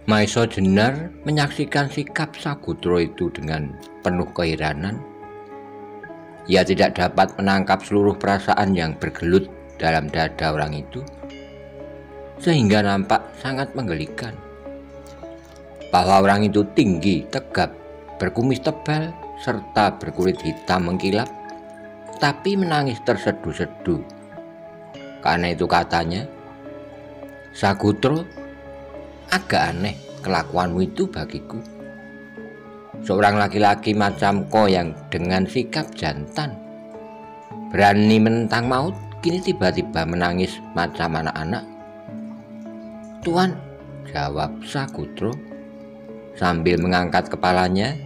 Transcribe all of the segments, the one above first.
Maesa Jenar menyaksikan sikap Sagutro itu dengan penuh keheranan. Ia tidak dapat menangkap seluruh perasaan yang bergelut dalam dada orang itu, sehingga nampak sangat menggelikan. Bahwa orang itu tinggi, tegap, berkumis tebal, serta berkulit hitam mengkilap, tapi menangis terseduh-seduh. Karena itu katanya, "Sagutro, agak aneh kelakuanmu itu bagiku. Seorang laki-laki macam kau yang dengan sikap jantan, berani menentang maut, kini tiba-tiba menangis macam anak-anak." "Tuan," jawab Sagutro sambil mengangkat kepalanya,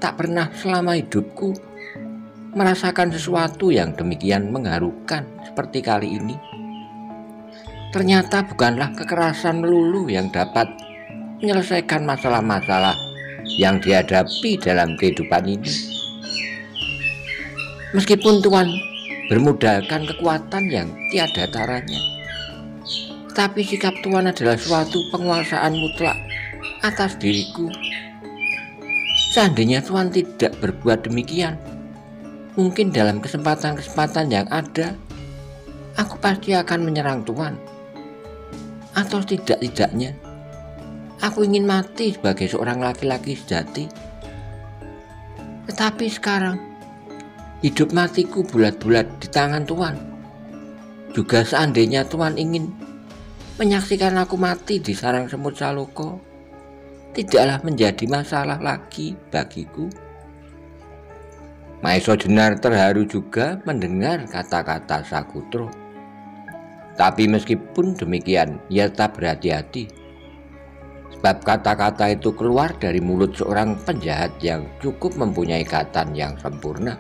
"tak pernah selama hidupku merasakan sesuatu yang demikian mengharukan seperti kali ini. Ternyata bukanlah kekerasan melulu yang dapat menyelesaikan masalah-masalah yang dihadapi dalam kehidupan ini. Meskipun Tuan bermodalkan kekuatan yang tiada taranya, tapi sikap Tuan adalah suatu penguasaan mutlak atas diriku. Seandainya Tuan tidak berbuat demikian, mungkin dalam kesempatan-kesempatan yang ada, aku pasti akan menyerang Tuan. Atau tidak-tidaknya, aku ingin mati sebagai seorang laki-laki sejati. Tetapi sekarang, hidup matiku bulat-bulat di tangan Tuan. Juga seandainya Tuan ingin menyaksikan aku mati di sarang semut Saloko, tidaklah menjadi masalah lagi bagiku." Maesa Jenar terharu juga mendengar kata-kata Sagutro. Tapi meskipun demikian, ia tetap berhati-hati. Sebab kata-kata itu keluar dari mulut seorang penjahat yang cukup mempunyai ikatan yang sempurna.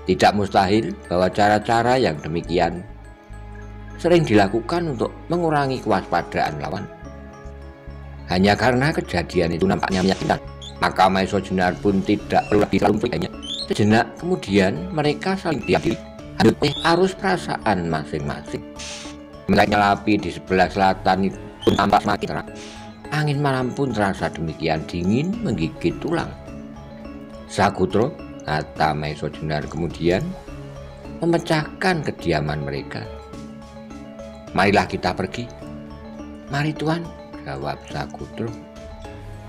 Tidak mustahil bahwa cara-cara yang demikian sering dilakukan untuk mengurangi kewaspadaan lawan. Hanya karena kejadian itu nampaknya meyakinkan, maka Maesa Jenar pun tidak perlu lagi memikirkannya. Sejenak kemudian mereka saling diam diri, hanyut arus perasaan masing-masing. Melayaknya api di sebelah selatan itu pun tampak semakin terang. Angin malam pun terasa demikian dingin menggigit tulang. "Sagutro," kata Maesa Jenar kemudian, memecahkan kediaman mereka, "marilah kita pergi." "Mari Tuan," jawab Sagutro.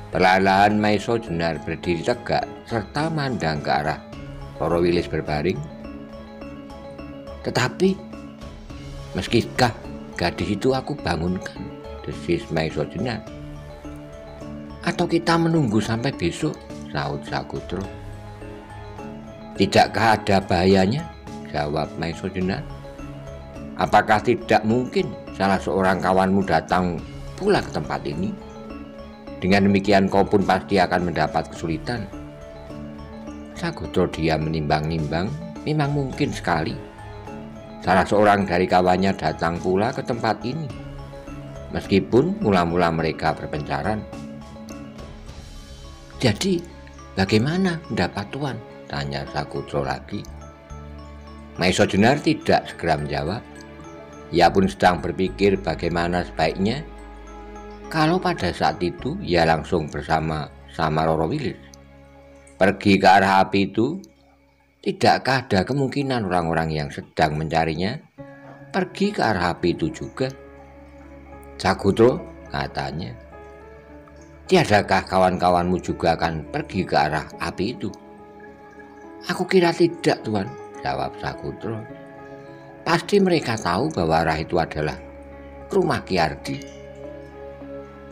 Perlahan Maesa Jenar berdiri tegak serta mandang ke arah Roro Wilis berbaring. "Tetapi, meskipun gadis itu aku bangunkan?" desis Maesa Jenar. "Atau kita menunggu sampai besok?" sahut Sagutro. "Tidakkah ada bahayanya?" jawab Maesa Jenar. "Apakah tidak mungkin salah seorang kawanmu datang pula ke tempat ini? Dengan demikian kau pun pasti akan mendapat kesulitan." Sagutro diam menimbang-nimbang. Memang mungkin sekali salah seorang dari kawannya datang pula ke tempat ini, meskipun mula-mula mereka berpencaran. "Jadi bagaimana pendapat Tuan?" tanya Sagutro lagi. Maesa Jenar tidak segera menjawab. Ia pun sedang berpikir bagaimana sebaiknya kalau pada saat itu ia langsung bersama Roro Wilis pergi ke arah api itu. Tidakkah ada kemungkinan orang-orang yang sedang mencarinya pergi ke arah api itu juga? "Sagutro," katanya, "tiadakah kawan-kawanmu juga akan pergi ke arah api itu?" "Aku kira tidak Tuan," jawab Sagutro. "Pasti mereka tahu bahwa arah itu adalah rumah Ki Ardi.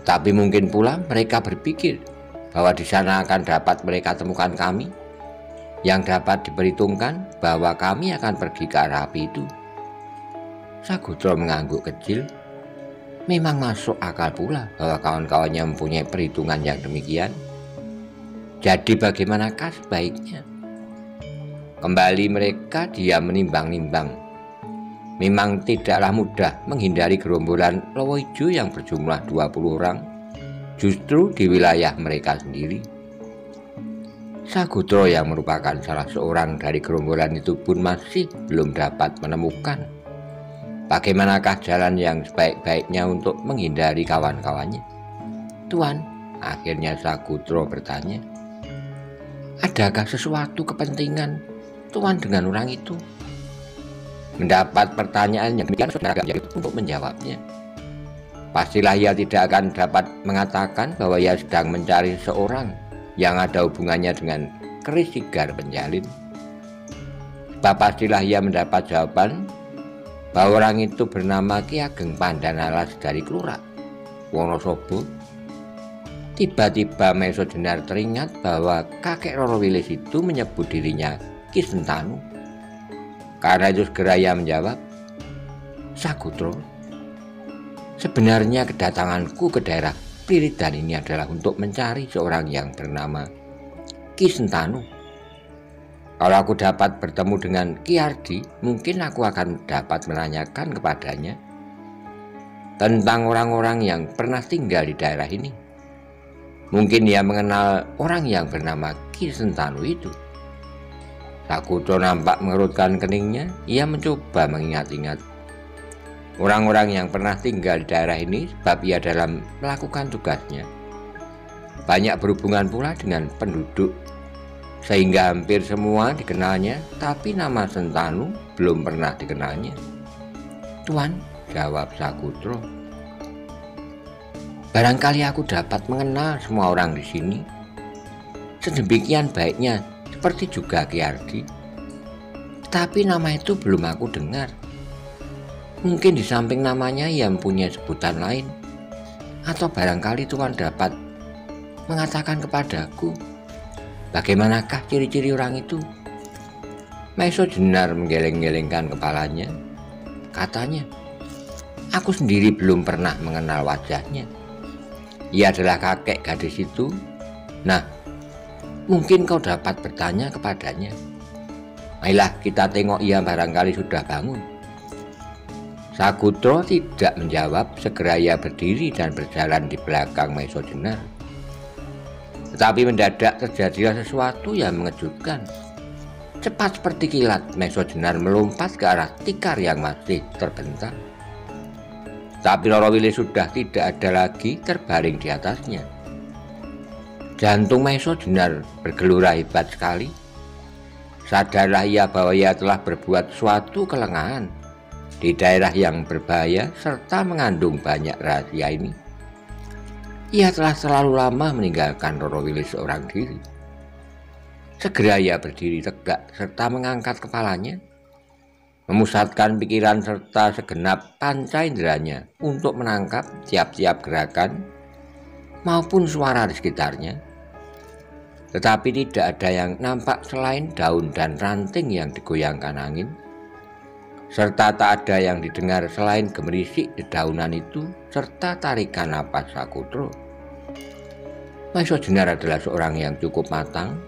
Tapi mungkin pula mereka berpikir bahwa di sana akan dapat mereka temukan kami, yang dapat diperhitungkan bahwa kami akan pergi ke arah api itu." Sagutro mengangguk kecil. Memang masuk akal pula bahwa kawan-kawannya mempunyai perhitungan yang demikian. Jadi bagaimanakah sebaiknya? Kembali mereka diam menimbang-nimbang. Memang tidaklah mudah menghindari gerombolan Lowo Ijo yang berjumlah 20 orang justru di wilayah mereka sendiri. Sagutro yang merupakan salah seorang dari gerombolan itu pun masih belum dapat menemukan bagaimanakah jalan yang sebaik-baiknya untuk menghindari kawan-kawannya? Tuan, akhirnya Sagutro bertanya. Adakah sesuatu kepentingan Tuan dengan orang itu? Mendapat pertanyaan yang demikian, saudara untuk menjawabnya. Pastilah ia tidak akan dapat mengatakan bahwa ia sedang mencari seorang yang ada hubungannya dengan keris sigar penjalin. Sebab pastilah ia mendapat jawaban bahwa orang itu bernama Ki Ageng Pandanalas dari Klurak, Wonosobo. Tiba-tiba Maiso Jenar teringat bahwa kakek Roro Wilis itu menyebut dirinya Ki Sentanu. Karena itu segera ia menjawab, Sagutro, sebenarnya kedatanganku ke daerah Piridan ini adalah untuk mencari seorang yang bernama Ki Sentanu. Kalau aku dapat bertemu dengan Ki Ardi, mungkin aku akan dapat menanyakan kepadanya tentang orang-orang yang pernah tinggal di daerah ini. Mungkin ia mengenal orang yang bernama Ki Sentanu itu. Sagutro nampak mengerutkan keningnya. Ia mencoba mengingat-ingat orang-orang yang pernah tinggal di daerah ini, sebab ia dalam melakukan tugasnya banyak berhubungan pula dengan penduduk, sehingga hampir semua dikenalnya, tapi nama Sentanu belum pernah dikenalnya. Tuan, jawab Sagutro, barangkali aku dapat mengenal semua orang di sini. Sedemikian baiknya seperti juga Ki Ardi. Tapi nama itu belum aku dengar. Mungkin di samping namanya ia mempunyai sebutan lain. Atau barangkali Tuan dapat mengatakan kepadaku bagaimanakah ciri-ciri orang itu. Maiso Jenar menggeleng-gelengkan kepalanya. Katanya, aku sendiri belum pernah mengenal wajahnya. Ia adalah kakek gadis itu. Nah, mungkin kau dapat bertanya kepadanya. Ayolah kita tengok, ia barangkali sudah bangun. Sagutro tidak menjawab. Segera ia berdiri dan berjalan di belakang Maiso Jenar. Tetapi mendadak terjadilah sesuatu yang mengejutkan. Cepat seperti kilat, Maiso Jenar melompat ke arah tikar yang masih terbentang. Tapi Roro Wilis sudah tidak ada lagi terbaring di atasnya. Jantung Maiso Jenar bergelora hebat sekali. Sadarlah ia bahwa ia telah berbuat suatu kelengahan di daerah yang berbahaya serta mengandung banyak rahasia ini. Ia telah terlalu lama meninggalkan Roro Wilis seorang diri. Segera ia berdiri tegak serta mengangkat kepalanya, memusatkan pikiran serta segenap panca inderanya untuk menangkap tiap-tiap gerakan maupun suara di sekitarnya. Tetapi tidak ada yang nampak selain daun dan ranting yang digoyangkan angin, serta tak ada yang didengar selain gemerisik dedaunan itu serta tarikan napas Sagutro. Maiso Jenar adalah seorang yang cukup matang.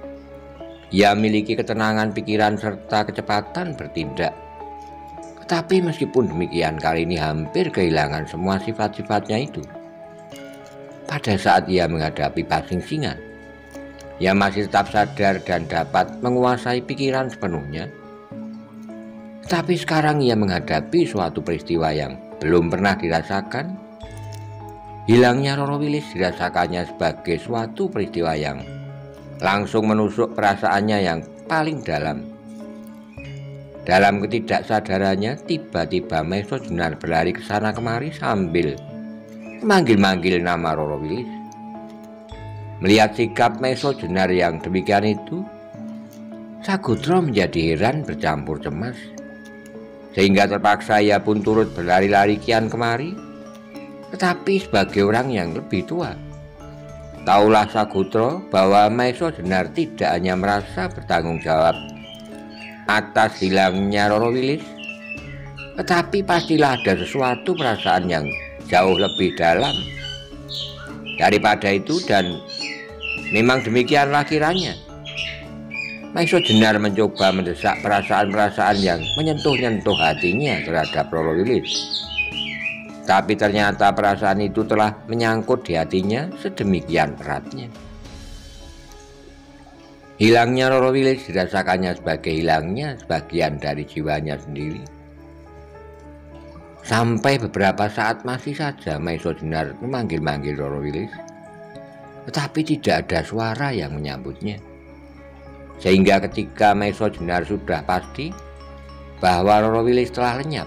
Ia memiliki ketenangan pikiran serta kecepatan bertindak. Tetapi meskipun demikian, kali ini hampir kehilangan semua sifat-sifatnya itu. Pada saat ia menghadapi Pasingsingan, ia masih tetap sadar dan dapat menguasai pikiran sepenuhnya. Tapi sekarang ia menghadapi suatu peristiwa yang belum pernah dirasakan. Hilangnya Roro Wilis dirasakannya sebagai suatu peristiwa yang langsung menusuk perasaannya yang paling dalam. Dalam ketidaksadarannya, tiba-tiba Maiso Jenar berlari ke sana kemari sambil memanggil-manggil nama Roro Wilis. Melihat sikap Maiso Jenar yang demikian itu, Sagutro menjadi heran bercampur cemas, sehingga terpaksa ia pun turut berlari-lari kian kemari, tetapi sebagai orang yang lebih tua. Taulah Sagutro bahwa Maiso Jenar tidak hanya merasa bertanggung jawab atas hilangnya Roro Wilis, tetapi pastilah ada sesuatu perasaan yang jauh lebih dalam daripada itu, dan memang demikianlah kiranya. Maiso Jenar mencoba mendesak perasaan-perasaan yang menyentuh-nyentuh hatinya terhadap Roro Wilis. Tapi ternyata perasaan itu telah menyangkut di hatinya sedemikian eratnya. Hilangnya Roro Wilis dirasakannya sebagai hilangnya sebagian dari jiwanya sendiri. Sampai beberapa saat masih saja Maiso Jenar memanggil-manggil Roro Wilis, tetapi tidak ada suara yang menyambutnya. Sehingga ketika Maiso Jenar sudah pasti bahwa Roro Wilis telah lenyap,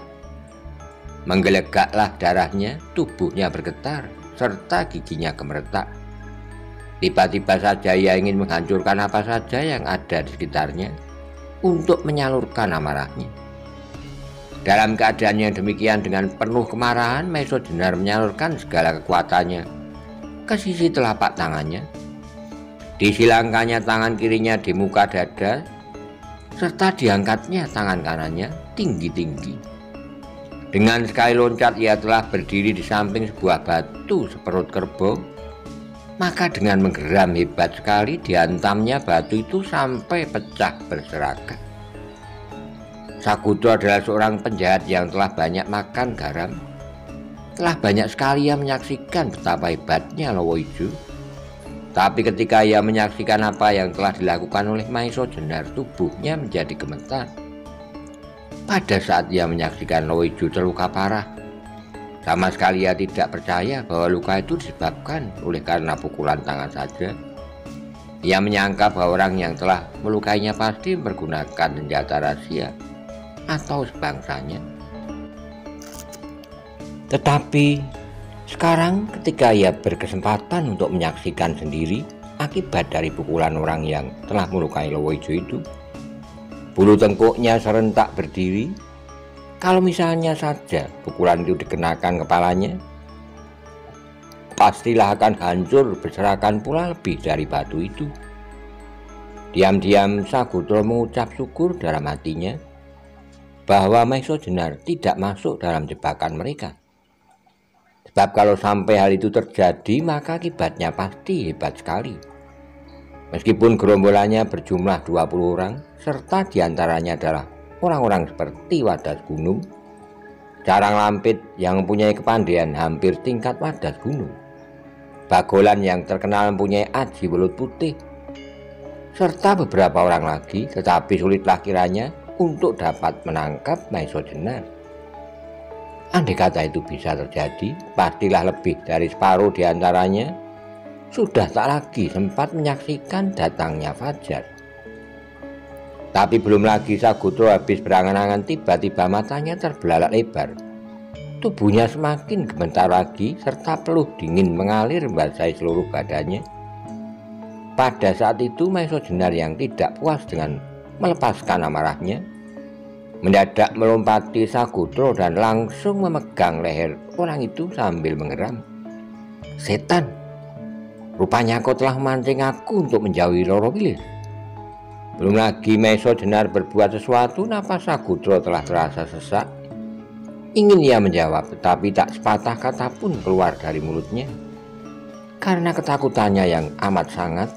menggelegaklah darahnya, tubuhnya bergetar, serta giginya gemeretak. Tiba-tiba saja ia ingin menghancurkan apa saja yang ada di sekitarnya untuk menyalurkan amarahnya. Dalam keadaan yang demikian, dengan penuh kemarahan, Maiso Jenar menyalurkan segala kekuatannya ke sisi telapak tangannya. Disilangkannya tangan kirinya di muka dada, serta diangkatnya tangan kanannya tinggi-tinggi. Dengan sekali loncat ia telah berdiri di samping sebuah batu seperut kerbau. Maka dengan menggeram hebat sekali dihantamnya batu itu sampai pecah berserakan. Sakudra adalah seorang penjahat yang telah banyak makan garam. Telah banyak sekali ia menyaksikan betapa hebatnya Lowoijo. Tapi ketika ia menyaksikan apa yang telah dilakukan oleh Maiso Jenar, tubuhnya menjadi gemetar. Pada saat ia menyaksikan Lowoijo terluka parah, sama sekali ia tidak percaya bahwa luka itu disebabkan oleh karena pukulan tangan saja. Ia menyangka bahwa orang yang telah melukainya pasti menggunakan senjata rahasia atau sebangsanya. Tetapi sekarang ketika ia berkesempatan untuk menyaksikan sendiri akibat dari pukulan orang yang telah melukai Lowoijo itu, bulu tengkuknya serentak berdiri. Kalau misalnya saja pukulan itu dikenakan kepalanya, pastilah akan hancur berserakan pula lebih dari batu itu. Diam-diam Sakudra mengucap syukur dalam hatinya bahwa Maiso Jenar tidak masuk dalam jebakan mereka. Sebab kalau sampai hal itu terjadi, maka akibatnya pasti hebat sekali. Meskipun gerombolannya berjumlah 20 orang, serta diantaranya adalah orang-orang seperti Wadas Gunung, Carang Lampit yang mempunyai kepandaian hampir tingkat Wadas Gunung, Bagolan yang terkenal mempunyai aji welut putih, serta beberapa orang lagi, tetapi sulitlah kiranya untuk dapat menangkap Maiso Jenar. Andai kata itu bisa terjadi, pastilah lebih dari separuh diantaranya sudah tak lagi sempat menyaksikan datangnya fajar. Tapi belum lagi Sakudra habis berangan-angan, tiba-tiba matanya terbelalak lebar. Tubuhnya semakin gemetar lagi, serta peluh dingin mengalir membasahi seluruh badannya. Pada saat itu Maiso Jenar yang tidak puas dengan melepaskan amarahnya, mendadak melompati Sakudra dan langsung memegang leher orang itu sambil mengeram. "Setan, rupanya kau telah memancing aku untuk menjauhi Roro Wilis." Belum lagi Maiso Jenar berbuat sesuatu, napas Sakudra telah terasa sesak. Ingin ia menjawab, tetapi tak sepatah kata pun keluar dari mulutnya. Karena ketakutannya yang amat sangat,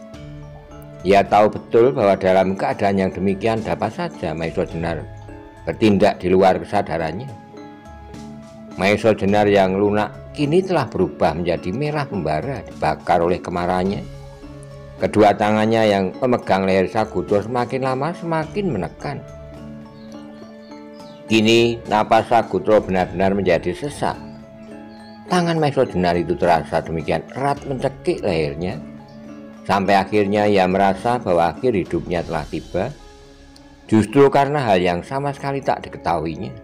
ia tahu betul bahwa dalam keadaan yang demikian dapat saja Maiso Jenar bertindak di luar kesadarannya. Maiso Jenar yang lunak kini telah berubah menjadi merah membara dibakar oleh kemarahannya. Kedua tangannya yang memegang leher Sakudra semakin lama semakin menekan. Kini napas Sakudra benar-benar menjadi sesak. Tangan Maiso Jenar itu terasa demikian erat mencekik lehernya, sampai akhirnya ia merasa bahwa akhir hidupnya telah tiba, justru karena hal yang sama sekali tak diketahuinya.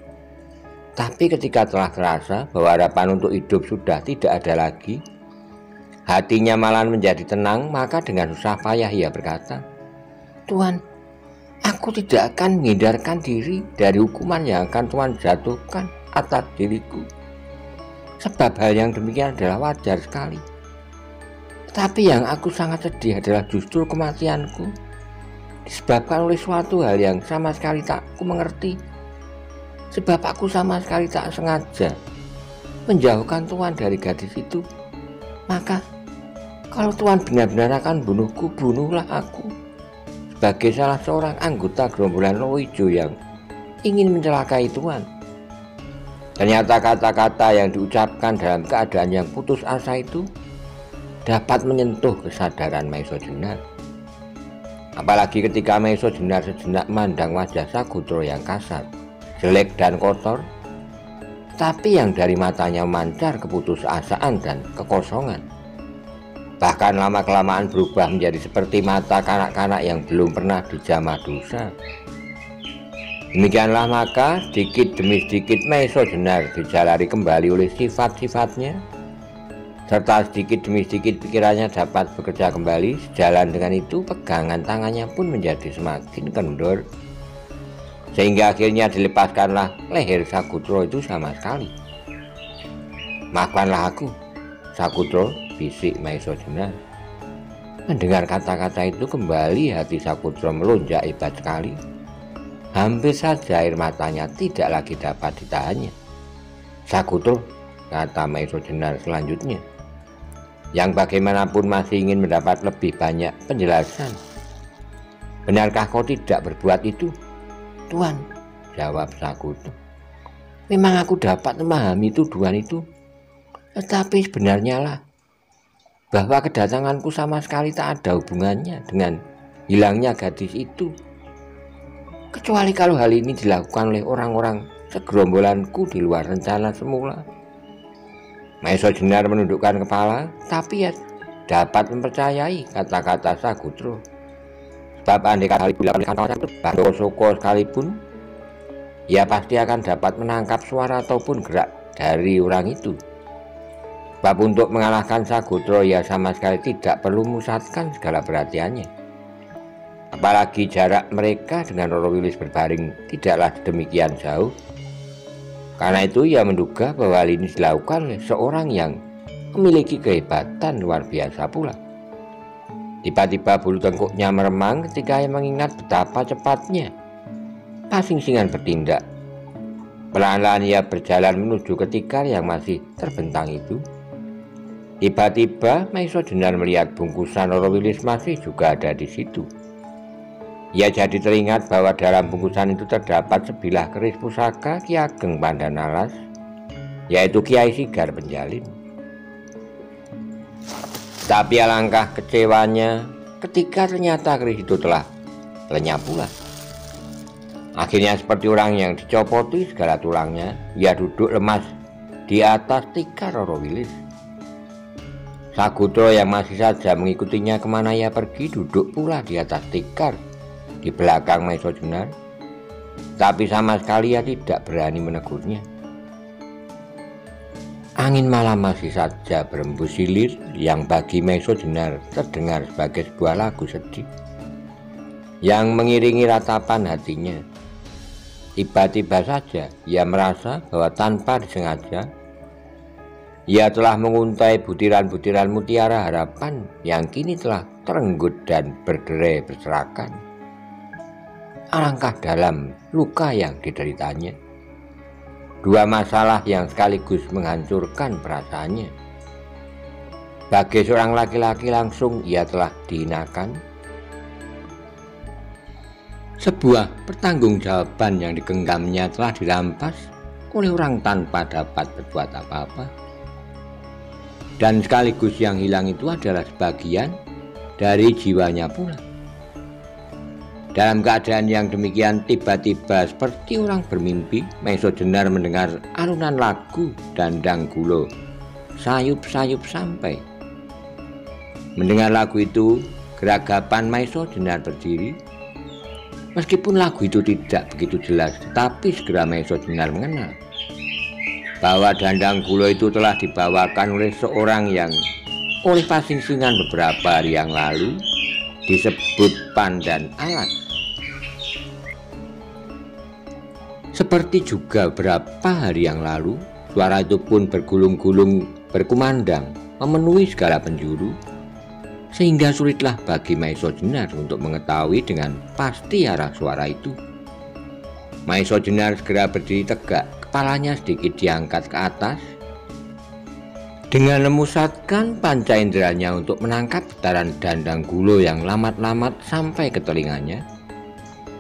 Tapi ketika telah terasa bahwa harapan untuk hidup sudah tidak ada lagi, hatinya malah menjadi tenang. Maka dengan susah payah ia berkata, "Tuhan, aku tidak akan menghindarkan diri dari hukuman yang akan Tuhan jatuhkan atas diriku. Sebab hal yang demikian adalah wajar sekali. Tetapi yang aku sangat sedih adalah justru kematianku disebabkan oleh suatu hal yang sama sekali tak aku mengerti. Sebab aku sama sekali tak sengaja menjauhkan Tuhan dari gadis itu. Maka kalau Tuhan benar-benar akan bunuhku, bunuhlah aku sebagai salah seorang anggota gerombolan Lowoijo yang ingin mencelakai Tuhan." Ternyata kata-kata yang diucapkan dalam keadaan yang putus asa itu dapat menyentuh kesadaran Maiso Jenar. Apalagi ketika Maiso Jenar sejenak memandang wajah Sakudra yang kasar, jelek dan kotor. tetapi yang dari matanya memancar keputusasaan dan kekosongan. Bahkan lama-kelamaan berubah menjadi seperti mata kanak-kanak yang belum pernah dijamah dosa. Demikianlah maka sedikit demi sedikit Maesa Jenar dijalari kembali oleh sifat-sifatnya, serta sedikit demi sedikit pikirannya dapat bekerja kembali. Sejalan dengan itu pegangan tangannya pun menjadi semakin kendor, sehingga akhirnya dilepaskanlah leher Sakutro itu sama sekali. "Maafkanlah aku, Sakutro," bisik Maesa Jenar. Mendengar kata-kata itu kembali hati Sakutro melonjak hebat sekali. Hampir saja air matanya tidak lagi dapat ditahannya. "Sakutro," kata Maesa Jenar selanjutnya, yang bagaimanapun masih ingin mendapat lebih banyak penjelasan. "Benarkah kau tidak berbuat itu?" "Tuan," jawab Sakutro, "memang aku dapat memahami tuduhan itu, tetapi sebenarnya lah bahwa kedatanganku sama sekali tak ada hubungannya dengan hilangnya gadis itu, kecuali kalau hal ini dilakukan oleh orang-orang segerombolanku di luar rencana semula." Maesa Jenar menundukkan kepala, tapi ia dapat mempercayai kata-kata Sakutro. Sebab andai kali dilakukan oleh Bandara Soko sekalipun, ia pasti akan dapat menangkap suara ataupun gerak dari orang itu. Sebab untuk mengalahkan Sakutro, ia sama sekali tidak perlu memusatkan segala perhatiannya. Apalagi jarak mereka dengan Roro Wilis berbaring tidaklah demikian jauh. Karena itu ia menduga bahwa hal ini dilakukan oleh seorang yang memiliki kehebatan luar biasa pula. Tiba-tiba bulu tengkuknya meremang ketika ia mengingat betapa cepatnya Pasingsingan bertindak. Pelan-pelan ia berjalan menuju ke tikar yang masih terbentang itu. Tiba-tiba Maesa Jenar melihat bungkusan Roro Wilis masih juga ada di situ. Ia jadi teringat bahwa dalam bungkusan itu terdapat sebilah keris pusaka Ki Ageng Pandanalas, yaitu Kiai Sigar Penjalin. Tapi alangkah kecewanya ketika ternyata keris itu telah lenyap pula. Akhirnya seperti orang yang dicopoti segala tulangnya, ia duduk lemas di atas tikar Roro Wilis. Sakutro yang masih saja mengikutinya kemana ia pergi duduk pula di atas tikar di belakang Maesa Jenar, tapi sama sekali ia tidak berani menegurnya. Angin malam masih saja berembus hilir yang bagi Maesa Jenar terdengar sebagai sebuah lagu sedih yang mengiringi ratapan hatinya. Tiba-tiba saja ia merasa bahwa tanpa disengaja ia telah menguntai butiran-butiran mutiara harapan yang kini telah terenggut dan berderai berserakan. Alangkah dalam luka yang dideritanya. Dua masalah yang sekaligus menghancurkan perasaannya. Bagi seorang laki-laki langsung ia telah dihinakan. Sebuah pertanggungjawaban yang digenggamnya telah dirampas oleh orang tanpa dapat berbuat apa-apa. Dan sekaligus yang hilang itu adalah sebagian dari jiwanya pula. Dalam keadaan yang demikian, tiba-tiba seperti orang bermimpi, Maesa Jenar mendengar alunan lagu Dandang Gulo, Sayup-sayup sampai. Mendengar lagu itu, geragapan Maesa Jenar berdiri. Meskipun lagu itu tidak begitu jelas, tetapi segera Maesa Jenar mengenal bahwa Dandang Gulo itu telah dibawakan oleh seorang yang oleh Pasingsingan beberapa hari yang lalu disebut Pandan Alas. Seperti juga beberapa hari yang lalu, suara itu pun bergulung-gulung berkumandang memenuhi segala penjuru, sehingga sulitlah bagi Maesa Jenar untuk mengetahui dengan pasti arah suara itu. Maesa Jenar segera berdiri tegak, kepalanya sedikit diangkat ke atas. Dengan memusatkan panca inderanya untuk menangkap getaran Dandang Gulo yang lamat-lamat sampai ke telinganya.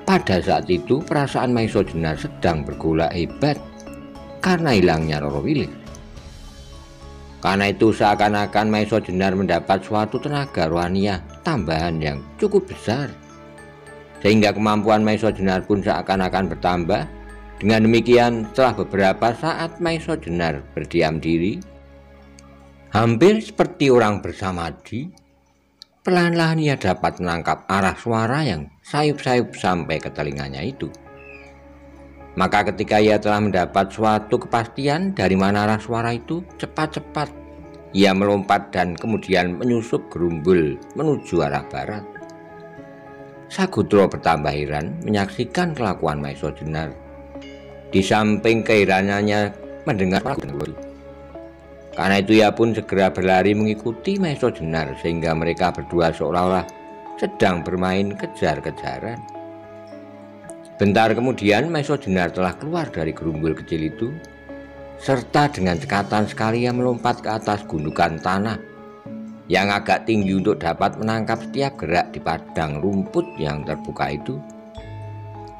Pada saat itu perasaan Maesa Jenar sedang bergolak hebat karena hilangnya Roro Wilis. Karena itu seakan-akan Maesa Jenar mendapat suatu tenaga rohaniah tambahan yang cukup besar, sehingga kemampuan Maesa Jenar pun seakan-akan bertambah Dengan demikian, setelah beberapa saat Maiso Jenar berdiam diri, hampir seperti orang bersamadi, perlahan-lahan ia dapat menangkap arah suara yang sayup-sayup sampai ke telinganya itu. Maka ketika ia telah mendapat suatu kepastian dari mana arah suara itu, cepat-cepat ia melompat dan kemudian menyusup gerumbul menuju arah barat. Sagutro bertambah heran menyaksikan kelakuan Maiso Jenar. Di samping keheranannya mendengar suara itu. Karena itu ia pun segera berlari mengikuti Maiso Jenar sehingga mereka berdua seolah-olah sedang bermain kejar-kejaran. Bentar kemudian Maiso Jenar telah keluar dari gerumbul kecil itu, serta dengan cekatan sekali ia melompat ke atas gundukan tanah yang agak tinggi untuk dapat menangkap setiap gerak di padang rumput yang terbuka itu.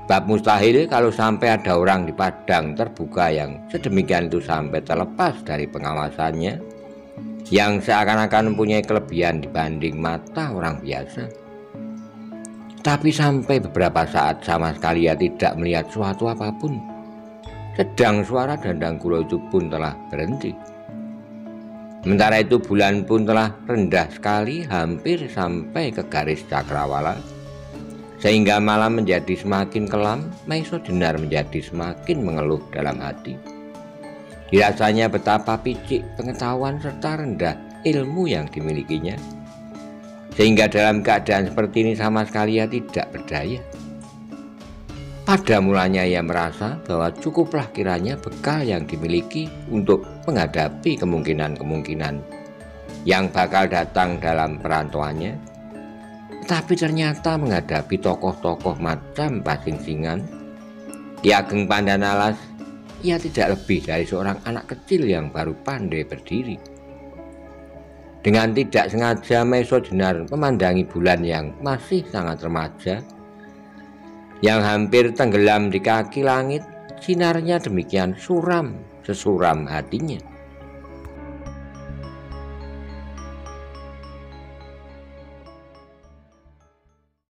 Bab mustahil kalau sampai ada orang di padang terbuka yang sedemikian itu sampai terlepas dari pengawasannya, yang seakan-akan mempunyai kelebihan dibanding mata orang biasa. Tapi sampai beberapa saat sama sekali ia tidak melihat suatu apapun, sedang suara dandang kulo itu pun telah berhenti. Sementara itu bulan pun telah rendah sekali, hampir sampai ke garis cakrawala. Sehingga malam menjadi semakin kelam, Maiso Jenar menjadi semakin mengeluh dalam hati. Dirasanya betapa picik pengetahuan serta rendah ilmu yang dimilikinya, sehingga dalam keadaan seperti ini sama sekali ia tidak berdaya. Pada mulanya ia merasa bahwa cukuplah kiranya bekal yang dimiliki untuk menghadapi kemungkinan-kemungkinan yang bakal datang dalam perantauannya. Tapi ternyata menghadapi tokoh-tokoh macam Pasingsingan, Ki Ageng Pandanalas, ia tidak lebih dari seorang anak kecil yang baru pandai berdiri. Dengan tidak sengaja Maiso Jenar memandangi bulan yang masih sangat remaja, yang hampir tenggelam di kaki langit. Sinarnya demikian suram, sesuram hatinya.